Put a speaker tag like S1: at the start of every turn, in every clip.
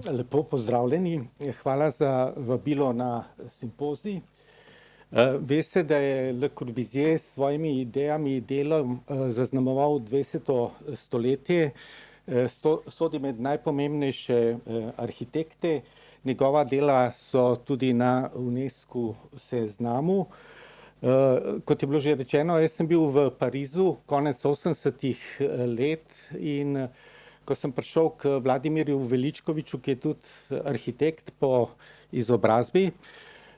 S1: Lepo pozdravljeni. Hvala za vabilo na simpozij. Veste, da je Le Corbusier s svojimi idejami delom zaznamoval 20. stoletje, sodi med najpomembnejše arhitekte. Njegova dela so tudi na UNESCO seznamu. Kot je bilo že rečeno, jaz sem bil v Parizu konec 80. let in ko sem prišel k Vladimirju Veličkoviču, ki je tudi arhitekt po izobrazbi,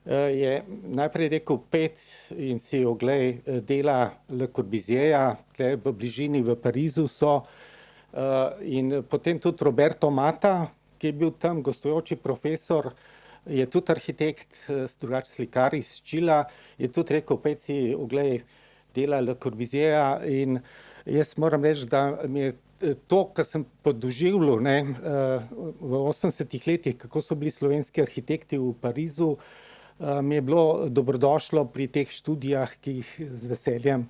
S1: je najprej rekel, pet in si oglej dela Le Corbusierja, tukaj v bližini v Parizu so, in potem tudi Roberto Matta, ki je bil tam gostujoči profesor, je tudi arhitekt, drugače slikar iz Čila, je tudi rekel, pet si oglej dela Le Corbusierja in jaz moram reči, da mi je to, kar sem podoživljal v 80. letih, kako so bili slovenski arhitekti v Parizu, mi je bilo dobrodošlo pri teh študijah, ki jih z veseljem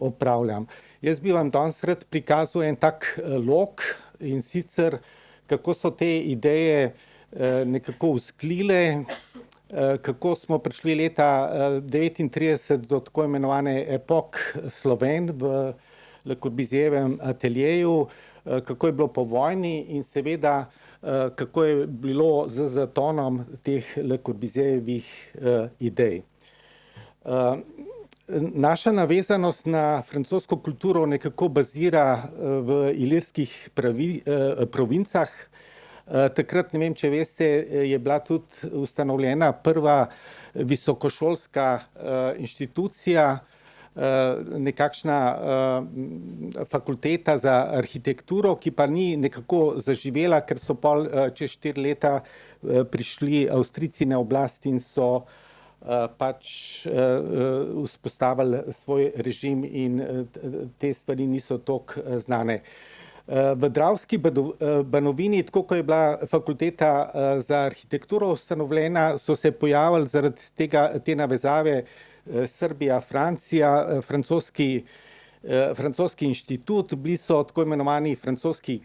S1: opravljam. Jaz bi vam danes rad prikazal en tak lok in sicer, kako so te ideje nekako vzklile, kako smo prišli leta 1939 do tako imenovane Epok Sloven v Le Corbusierjevem ateljeju, kako je bilo po vojni in seveda, kako je bilo z zatonom teh Le Corbusierjevih idej. Naša navezanost na francosko kulturo nekako bazira v ilirskih provincah. Takrat, ne vem, če veste, je bila tudi ustanovljena prva visokošolska inštitucija, nekakšna fakulteta za arhitekturo, ki pa ni nekako zaživela, ker so pol čez 4 leta prišli Avstrijci na oblast in so pač vzpostavili svoj režim in te stvari niso toliko znane. V Dravski Banovini, tako ko je bila fakulteta za arhitekturo ustanovljena, so se pojavili zaradi te navezave Srbija, Francija, francoski inštitut, bili so tako imenovani francoski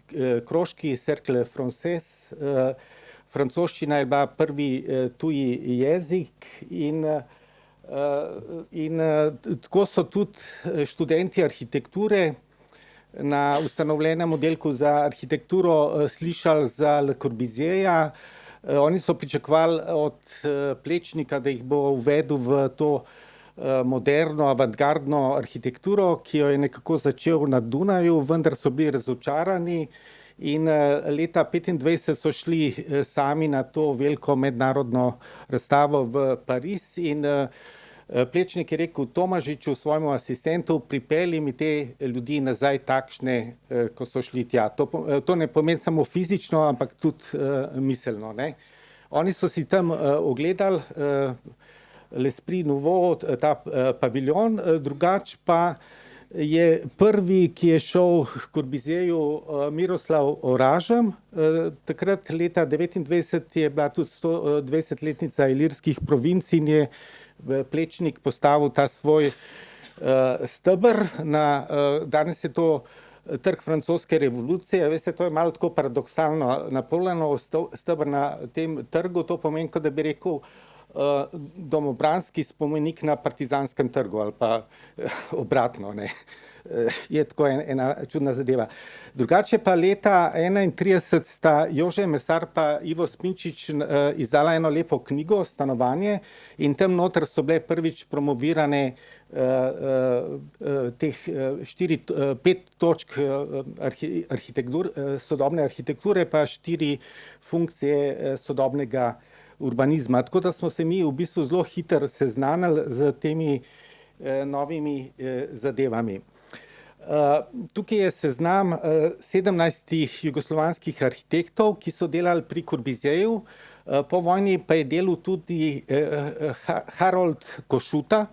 S1: krožki, Cercle Français, francoščina je bila prvi tuji jezik in tako so tudi študenti arhitekture na ustanovljenem oddelku za arhitekturo slišali za Le Corbusierja. Oni so pričakovali od Plečnika, da jih bo uvedel v to moderno, avantgardno arhitekturo, ki jo je nekako začel na Dunaju, vendar so bili razočarani in leta 1925 so šli sami na to veliko mednarodno razstavo v Pariz in Plečnik je rekel Tomažiču, svojemu asistentu, pripelji mi te ljudi nazaj takšne, ko so šli tja. To ne pomeni samo fizično, ampak tudi miselno, ne. Oni so si tam ogledali L'Esprit Nouveau, ta paviljon, drugače pa je prvi, ki je šel k Corbusierju, Miroslav Oražem. Takrat leta 1929 je bila tudi 120-letnica ilirskih provinc in je Plečnik postavil ta svoj steber. Danes je to Trg francoske revolucije. Veste, to je malo tako paradoksalno. Napoleonov steber na tem trgu, to pomeni, kot da bi rekel domobranski spomenik na Partizanskem trgu ali pa obratno, ne. Je tako ena čudna zadeva. Drugače pa leta 1931 sta Jože Mesar pa Ivo Spinčič izdala eno lepo knjigo, Stanovanje, in tam noter so bile prvič promovirane teh 5 točk sodobne arhitekture pa 4 funkcije sodobnega urbanizma. Tako da smo se mi v bistvu zelo hitro seznanili z temi novimi zadevami. Tukaj je seznam 17 jugoslovanskih arhitektov, ki so delali pri Corbusierju. Po vojni pa je delal tudi Harold Košuta,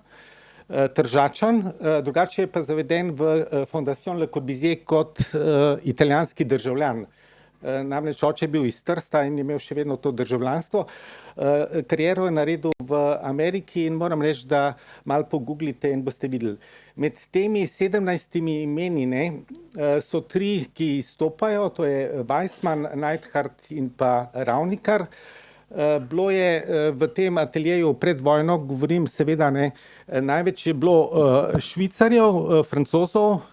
S1: Tržačan, drugače je pa zaveden v Fondation Le Corbusier kot italijanski državljan. namreč oče je bil iz Trsta in je imel še vedno to državljanstvo. Kariero je naredil v Ameriki in moram reči, da malo pogooglite in boste videli. Med temi 17 imeni, ne, so 3, ki izstopajo, to je Weissman, Neidhardt in pa Ravnikar. Bilo je v tem ateljeju pred vojno, govorim seveda, ne, največ je bilo Švicarjev, Francozov,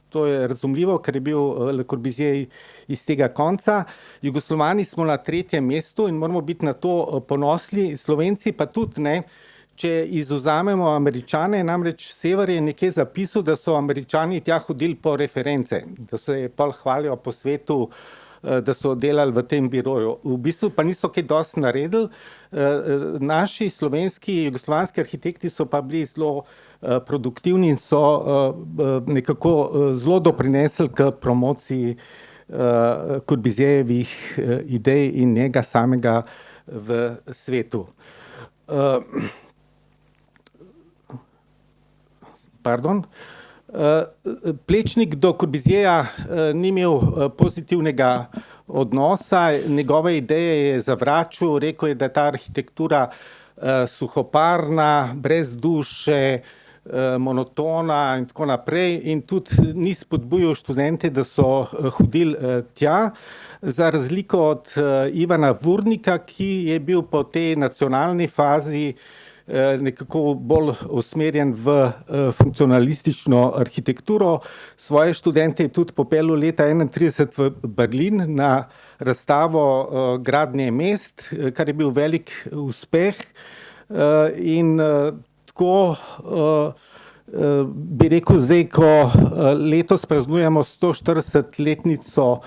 S1: to je razumljivo, ker je bil Le Corbusier iz tega konca. Jugoslovani smo na 3. mestu in moramo biti na to ponosni, Slovenci pa tudi, ne. Če izvzamemo Američane, namreč Sever je nekje zapisal, da so Američani tja hodili po reference, da se pol hvalijo po svetu, da so delali v tem biroju. V bistvu pa niso kaj dosti naredili. Naši slovenski, jugoslovanski arhitekti so pa bili zelo produktivni in so nekako zelo doprinesli k promociji Corbusierjevih idej in njega samega v svetu. Plečnik do Corbusierja ni imel pozitivnega odnosa, njegove ideje je zavračal, rekel je, da je ta arhitektura suhoparna, brez duše, monotona in tako naprej, in tudi ni spodbujal študente, da so hodili tja, za razliko od Ivana Vurnika, ki je bil po tej nacionalni fazi nekako bolj usmerjen v funkcionalistično arhitekturo. Svoje študente je tudi popeljal leta 1931 v Berlin na razstavo gradnje mest, kar je bil velik uspeh. In tako bi rekel zdaj, ko letos praznujemo 140-letnico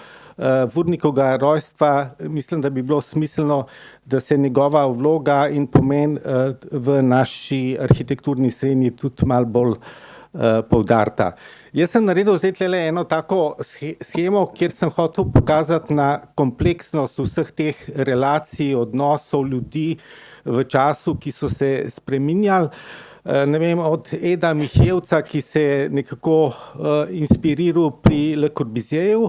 S1: Vurnikovega rojstva, mislim, da bi bilo smiselno, da se njegova vloga in pomen v naši arhitekturni srednji tudi malo bolj poudarta. Jaz sem naredil zdaj tle eno tako shemo, kjer sem hotel pokazati na kompleksnost vseh teh relacij, odnosov ljudi v času, ki so se spreminjali. Ne vem, od Eda Michevca, ki se je nekako inspiriral pri Le Corbusierju,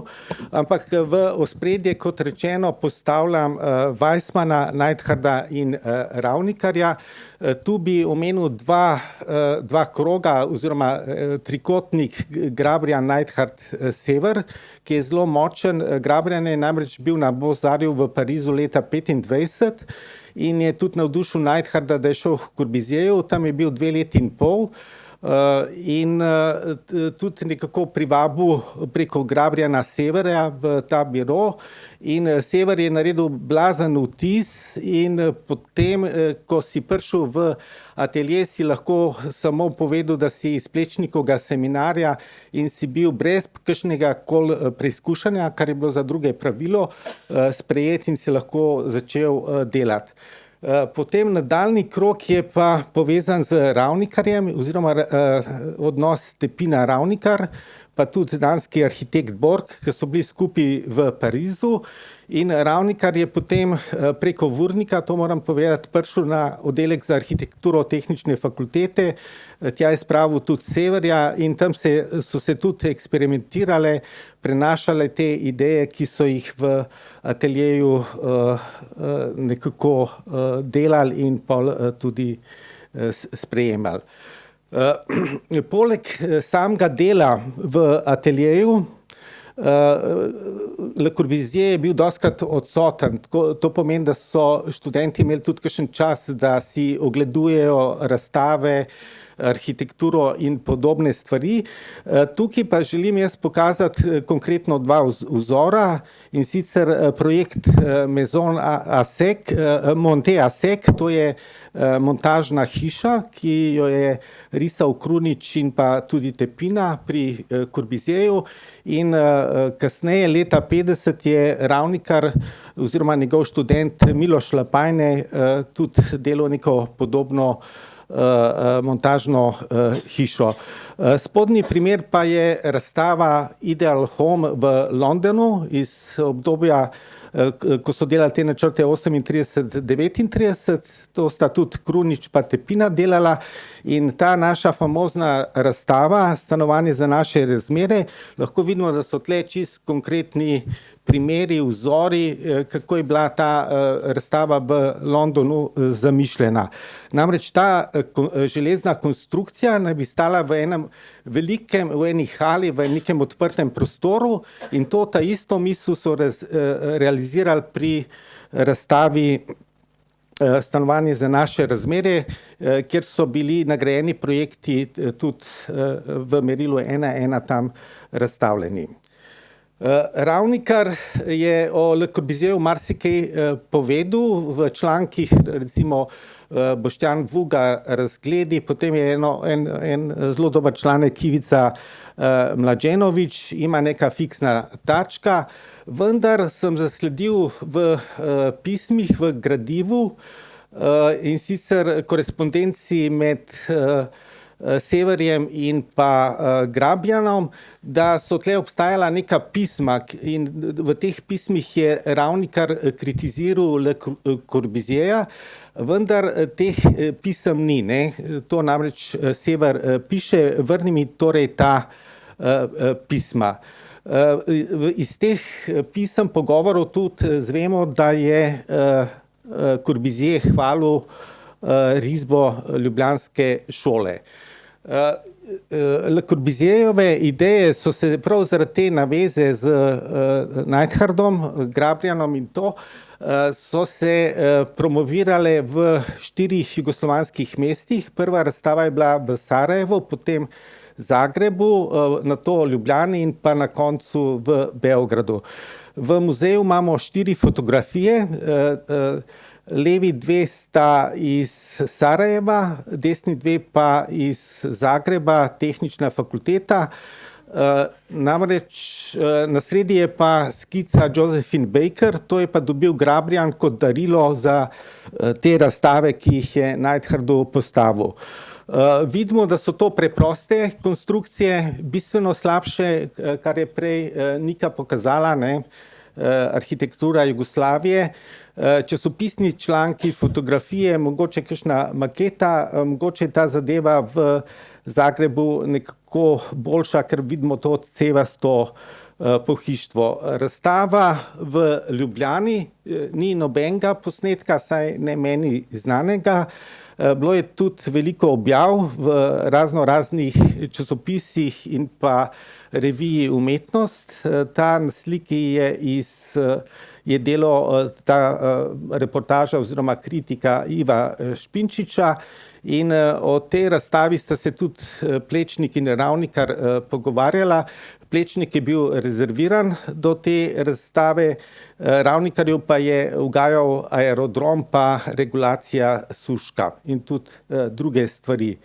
S1: ampak v ospredje, kot rečeno, postavljam Weissmana, Neidhardta in Ravnikarja. Tu bi omenil dva kroga oziroma trikotnik Grabrian, Neidhardt, Sever, ki je zelo močen. Grabrian je namreč bil na Beaux-Artsu v Parizu leta 1925 in je tudi navdušil Neidhardta, da je šel k Corbusierju, tam je bil 2 leti in pol. In tudi nekako privabil preko Grabriana Severja v ta biro in Sever je naredil blazen vtis in potem, ko si prišel v atelje, si lahko samo povedal, da si iz Plečnikovega seminarja in si bil brez kakšnega preizkušanja, kar je bilo za druge pravilo, sprejet in si lahko začel delati. Potem nadaljnji krog je pa povezan z Ravnikarjem oziroma odnos Stepina Ravnikar, pa tudi danski arhitekt Borg, ki so bili skupaj v Parizu. In Ravnikar je potem preko Vurnika, to moram povedati, prišel na oddelek za arhitekturo Tehnične fakultete, tja je spravil tudi Severja in tam so se tudi eksperimentirale, prenašale te ideje, ki so jih v ateljeju nekako delali in pol tudi sprejemali. Poleg samega dela v ateljeju Le Corbusier je bil dostikrat odsoten. To pomeni, da so študenti imeli tudi kakšen čas, da si ogledujejo razstave, arhitekturo in podobne stvari. Tukaj pa želim jaz pokazati konkretno 2 vzora, in sicer projekt Maison Assec, Monte Assec, to je montažna hiša, ki jo je risal Krunič in pa tudi Tepina pri Corbusierju, in kasneje leta 50 je Ravnikar oziroma njegov študent Miloš Lapajne tudi delal neko podobno montažno hišo. Spodnji primer pa je razstava Ideal Home v Londonu iz obdobja, ko so delali te načrte 38-39. to sta tudi Krunič pa Tepina delala in ta naša famozna razstava Stanovanje za naše razmere, lahko vidimo, da so tle čisto konkretni primeri, vzori, kako je bila ta razstava v Londonu zamišljena. Namreč ta železna konstrukcija naj bi stala v enem velikem, v eni hali, v nekem odprtem prostoru in to ta isto misel so realizirali pri razstavi Stanovanje za naše razmere, kjer so bili nagrajeni projekti tudi v merilu 1:1 tam razstavljeni. Ravnikar je o Le Corbusierju marsikaj povedal v člankih, recimo Boštjan Vuga Razgledi, potem je en zelo dober članek Ivica Mlađenović, ima neka fiksna tačka, vendar sem zasledil v pismih, v gradivu in sicer korespondenci med Severjem in pa Grabjanom, da so tle obstajala neka pisma in v teh pismih je Ravnikar kritiziral Le Corbusierja, vendar teh pisem ni, ne. To namreč Sever piše, vrni mi torej ta pisma. Iz teh pisem pogovorov tudi zvemo, da je Corbusier hvalil risbo ljubljanske šole. Le Corbusierjeve ideje so se prav zaradi te naveze z Neidhardtom, Grabjanom in to, so se promovirale v 4 jugoslovanskih mestih. Prva razstava je bila v Sarajevu, potem Zagrebu, nato Ljubljani in pa na koncu v Beogradu. V muzeju imamo 4 fotografije, levi 2 sta iz Sarajeva, desni 2 pa iz Zagreba, tehnična fakulteta. Namreč na sredi je pa skica Josephine Baker, to je pa dobil Grabjan kot darilo za te razstave, ki jih je Neidhardu postavil. Vidimo, da so to preproste konstrukcije, bistveno slabše, kar je prej Nika pokazala, ne, arhitektura Jugoslavije, časopisni članki, fotografije, mogoče kakšna maketa, mogoče ta zadeva v Zagrebu nekako boljša, ker vidimo to cevasto pohištvo. Razstava v Ljubljani, ni nobenega posnetka, saj ne meni znanega. Bilo je tudi veliko objav v raznih časopisih in pa reviji Umetnost. Ta na sliki je delo, ta reportaža oziroma kritika Iva Špinčiča in o tej razstavi sta se tudi Plečnik in Ravnikar pogovarjala. Plečnik je bil rezerviran do te razstave, Ravnikarju pa je ugajal aerodrom pa regulacija Suška in tudi druge stvari.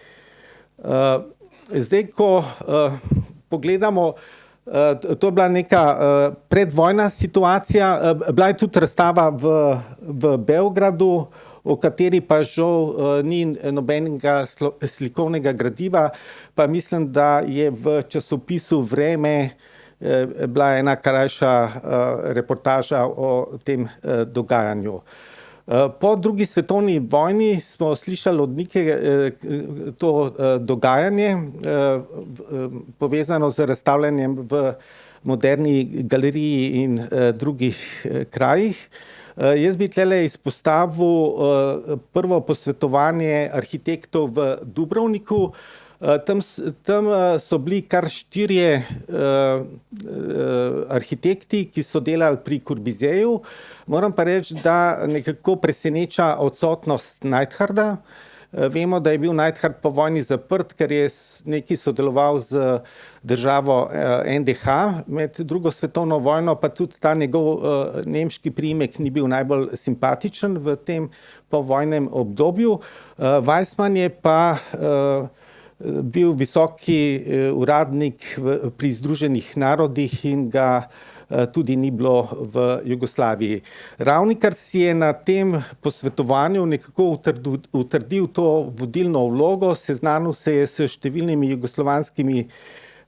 S1: Zdaj, ko pogledamo, to je bila neka predvojna situacija, bila je tudi razstava v Beogradu, o kateri pa žal ni nobenega slikovnega gradiva, pa mislim, da je v časopisu Vreme bila ena krajša reportaža o tem dogajanju. Po drugi svetovni vojni smo slišali od Nike to dogajanje, povezano z razstavljanjem v Moderni galeriji in drugih krajih. Jaz bi tlele izpostavil prvo posvetovanje arhitektov v Dubrovniku. Tam so bili kar 4 arhitekti, ki so delali pri Corbusierju. Moram pa reči, da nekako preseneča odsotnost Neidharda. Vemo, da je bil Neidhard po vojni zaprt, ker je nekaj sodeloval z državo NDH med drugo svetovno vojno, pa tudi ta njegov nemški priimek ni bil najbolj simpatičen v tem povojnem obdobju. Weissmann je pa bil visoki uradnik pri Združenih narodih in ga tudi ni bilo v Jugoslaviji. Ravnikar si je na tem posvetovanju nekako utrdil to vodilno vlogo, seznanil se je s številnimi jugoslovanskimi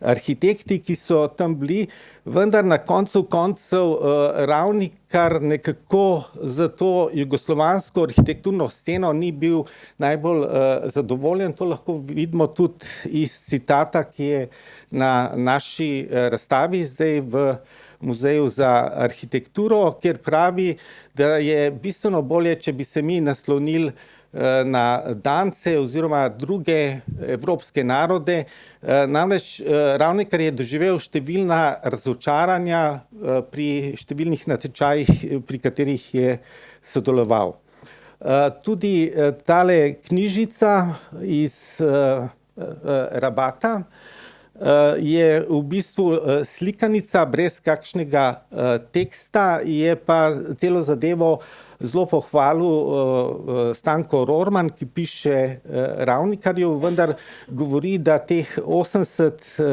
S1: arhitekti, ki so tam bili, vendar na koncu koncev Ravnikar nekako za to jugoslovansko arhitekturno sceno ni bil najbolj zadovoljen. To lahko vidimo tudi iz citata, ki je na naši razstavi zdaj v Muzeju za arhitekturo, kjer pravi, da je bistveno bolje, če bi se mi naslonili na Dance oziroma druge evropske narode. Namreč Ravnikar je doživel številna razočaranja pri številnih natečajih, pri katerih je sodeloval. Tudi tale knjižica iz Rabata je v bistvu slikanica brez kakšnega teksta, je pa celo zadevo zelo pohvalil Stanko Rožman, ki piše Ravnikarju, vendar govori, da teh 800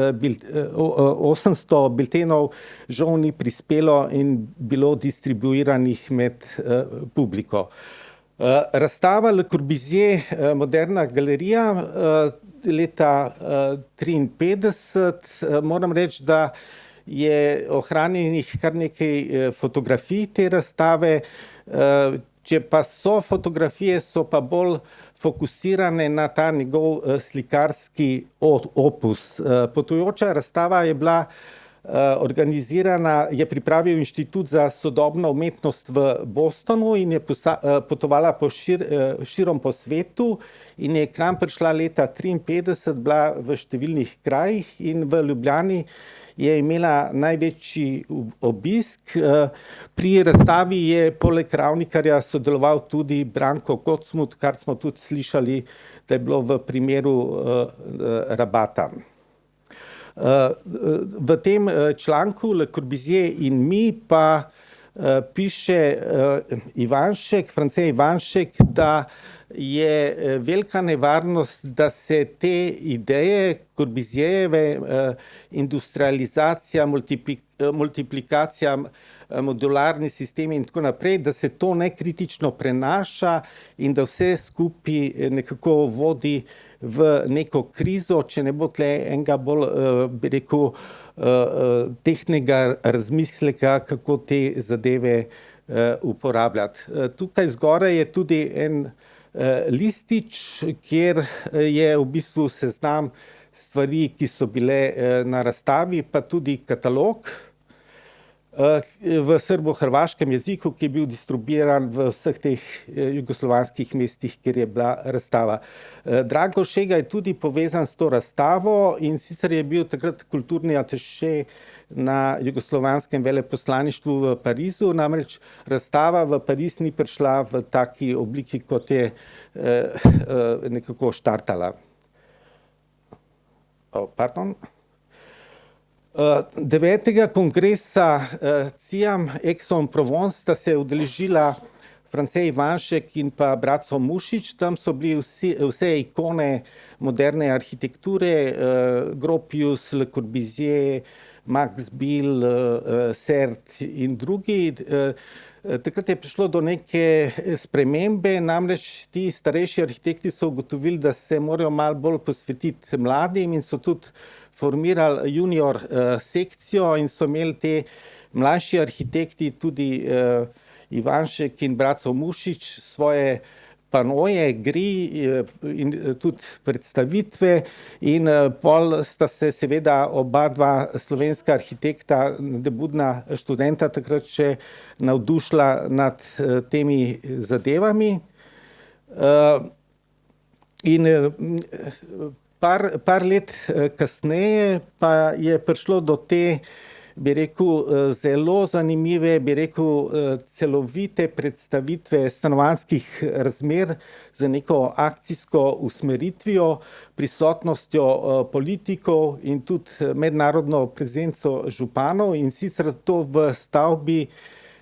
S1: biltenov žal ni prispelo in bilo distribuiranih med publiko. Razstava Le Corbusier, Moderna galerija, leta 1953, moram reči, da je ohranjenih kar nekaj fotografij te razstave. Če pa so fotografije, so pa bolj fokusirane na ta njegov slikarski opus. Potujoča razstava je bila organizirana, je pripravil Inštitut za sodobno umetnost v Bostonu in je potovala širom po svetu in je k nam prišla leta 1953, bila v številnih krajih in v Ljubljani je imela največji obisk. Pri razstavi je poleg Ravnikarja sodeloval tudi Branko Kocmut, kar smo tudi slišali, da je bilo v primeru Rabata. V tem članku Le Corbusier in mi pa piše France Ivanšek, da je velika nevarnost, da se te ideje Corbusierjeve, industrializacija, multiplikacija, modularni sistemi in tako naprej, da se to nekritično prenaša in da vse skupaj nekako vodi v neko krizo, če ne bo tle enega bolj, bi rekel, tehtnega razmisleka, kako te zadeve uporabljati. Tukaj zgoraj je tudi en listič, kjer je v bistvu seznam stvari, ki so bile na razstavi, pa tudi katalog v srbo-hrvaškem jeziku, ki je bil distribuiran v vseh teh jugoslovanskih mestih, kjer je bila razstava. Drago Šega je tudi povezan s to razstavo in sicer je bil takrat kulturni ataše na jugoslovanskem veleposlaništvu v Parizu, namreč razstava v Pariz ni prišla v taki obliki, kot je nekako štartala. Devetega kongresa CIAM Aix-en-Provence sta se udeležila France Ivanšek in pa bratstvo Mušič. Tam so bili vse ikone moderne arhitekture, Gropius, Le Corbusier, Max Bill, Sert in drugi. Takrat je prišlo do neke spremembe, namreč ti starejši arhitekti so ugotovili, da se morajo malo bolj posvetiti mladim in so tudi formirali junior sekcijo in so imeli te mlajši arhitekti, tudi Ivanšek in bratstvo Mušič, svoje panoje, gri in tudi predstavitve in pol sta se seveda oba dva slovenska arhitekta, nadebudna študenta takrat še navdušila nad temi zadevami. In par let kasneje pa je prišlo do te, bi rekel, zelo zanimive, bi rekel, celovite predstavitve stanovanjskih razmer z neko akcijsko usmeritvijo, prisotnostjo politikov in tudi mednarodno prezenco županov, in sicer to v stavbi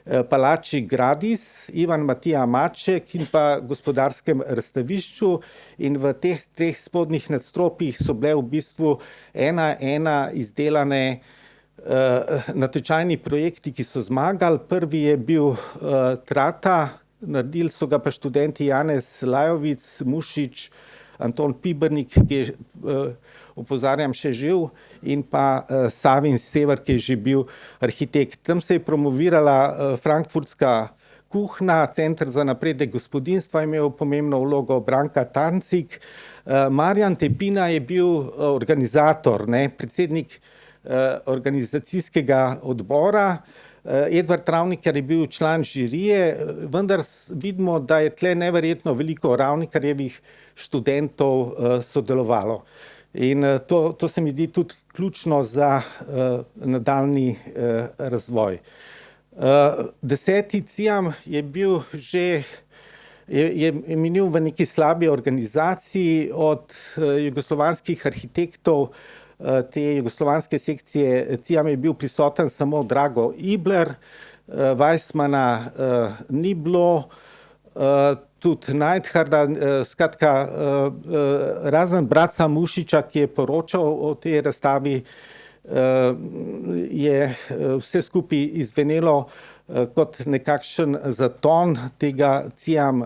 S1: Palači Gradis, Ivan Matija Maček in pa Gospodarskem razstavišču, in v teh treh spodnjih nadstropjih so bile v bistvu ena izdelane natečajni projekti, ki so zmagali. Prvi je bil Trata, naredili so ga pa študenti Janez Lajovic, Mušič, Anton Pibernik, ki je, opozarjam, še živ, in pa Savin Sever, ki je že bil arhitekt. Tam se je promovirala frankfurtska kuhna, Center za napredek gospodinjstva je imel pomembno vlogo, Branka Tancik. Marjan Tepina je bil organizator, predsednik organizacijskega odbora. Edvard Ravnikar je bil član žirije, vendar vidimo, da je tle neverjetno veliko Ravnikarjevih študentov sodelovalo. In to se mi zdi tudi ključno za nadaljnji razvoj. 10. CIAM je bil že, je minil v neki slabi organizaciji. Od jugoslovanskih arhitektov te jugoslovanske sekcije CIAM je bil prisoten samo Drago Ibler, Weissmana ni bilo, tudi Neidharda, skratka, razen Braca Mušiča, ki je poročal o tej razstavi, je vse skupaj izvenelo kot nekakšen zaton tega CIAM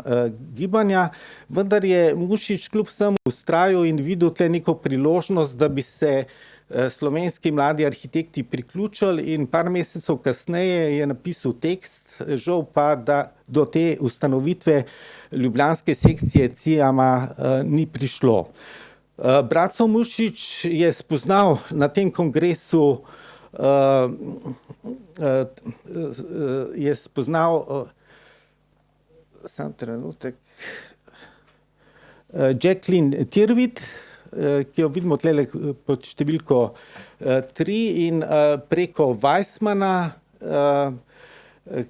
S1: gibanja, vendar je Mušič kljub vsemu vztrajal in videl tle neko priložnost, da bi se slovenski mladi arhitekti priključili, in par mesecev kasneje je napisal tekst, žal pa, da do te ustanovitve ljubljanske sekcije CIAM-a ni prišlo. Braco Mušič je spoznal na tem kongresu, je spoznal, samo trenutek, Jacqueline Tirvit, ki jo vidimo tlele pod številko 3, in preko Weissmana,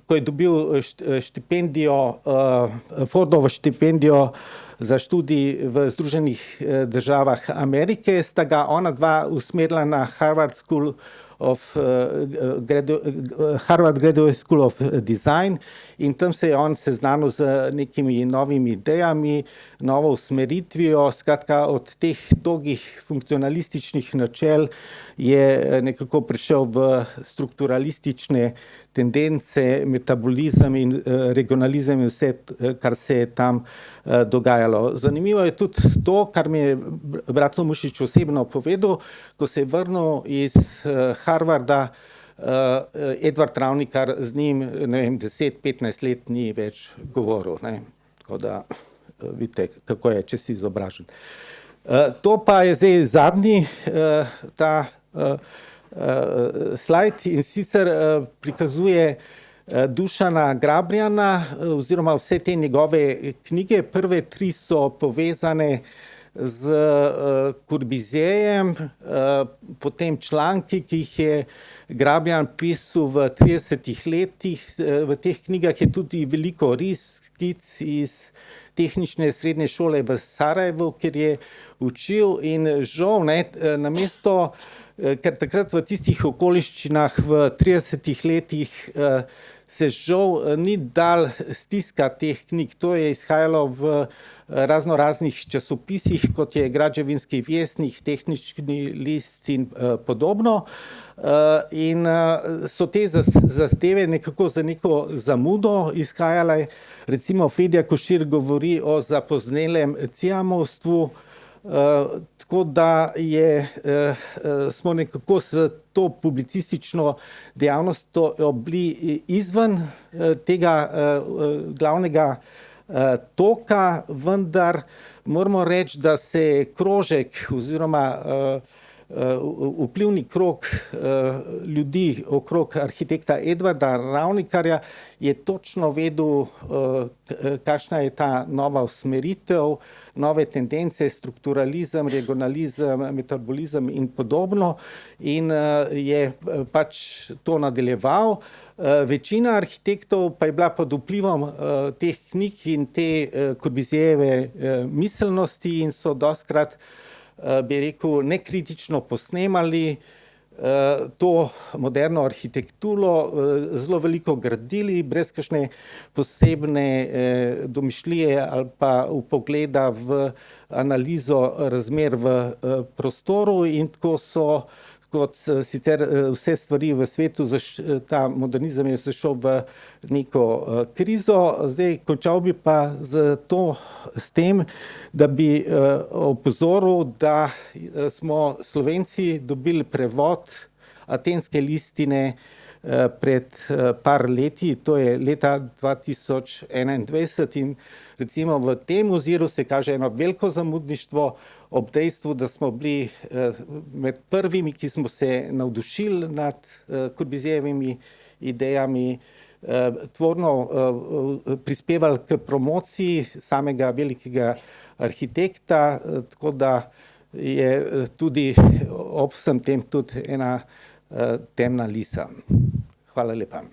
S1: ko je dobil štipendijo, Fordovo štipendijo za študij v Združenih državah Amerike, sta ga ona dva usmerila na Harvard Graduate School of Design, in tam se je on seznanil z nekimi novimi idejami, novo usmeritvijo. Skratka, od teh dolgih funkcionalističnih načel je nekako prišel v strukturalistične tendence, metabolizem in regionalizem in vse, kar se je tam dogajalo. Zanimivo je tudi to, kar mi je Braco Mušič osebno povedal, ko se je vrnil iz Harvarda, Edvard Ravnikar z njim, 10-15 let ni več govoril, Tako da vidite, kako je, če si izobražen. To pa je zdaj zadnji ta slajd, in sicer prikazuje Dušana Grabrjana oziroma vse te njegove knjige. Prve 3 so povezane z Corbusierjem, potem članki, ki jih je Grabrjan pisal v 30 letih. V teh knjigah je tudi veliko skic iz tehnične srednje šole v Sarajevu, kjer je učil, in žal, namesto, ker takrat v tistih okoliščinah v 30 letih se žal ni dal stiskati teh knjig. To je izhajalo v razno raznih časopisih, kot je Građevinski vjesnik, Tehnični list in podobno. In so te zahteve nekako za neko zamudo izhajale. Recimo Fedja Košir govori o zapoznelem ciamovstvu, tako da smo nekako s to publicistično dejavnostjo bili izven tega glavnega toka, vendar moramo reči, da se krožek oziroma vplivni krog ljudi okrog arhitekta Edvarda Ravnikarja je točno vedel, kakšna je ta nova usmeritev, nove tendence, strukturalizem, regionalizem, metabolizem in podobno, in je pač to nadaljeval. Večina arhitektov pa je bila pod vplivom teh knjig in te Corbusierjeve miselnosti in so dostikrat, bi rekel, nekritično posnemali to moderno arhitekturo, zelo veliko gradili, brez kakšne posebne domišljije ali pa vpogleda v analizo razmer v prostoru, in tako so kot sicer vse stvari v svetu, ta modernizem je zašel v neko krizo. Zdaj, končal bi pa s tem, da bi opozoril, da smo Slovenci dobili prevod Atenske listine pred par leti, to je leta 2021 in recimo v tem oziru se kaže eno veliko zamudništvo ob dejstvu, da smo bili med prvimi, ki smo se navdušili nad Corbusierjevimi idejami, tvorno prispevali k promociji samega velikega arhitekta, tako da je tudi ob vsem tem tudi ena temna lisa. Hvala lepa.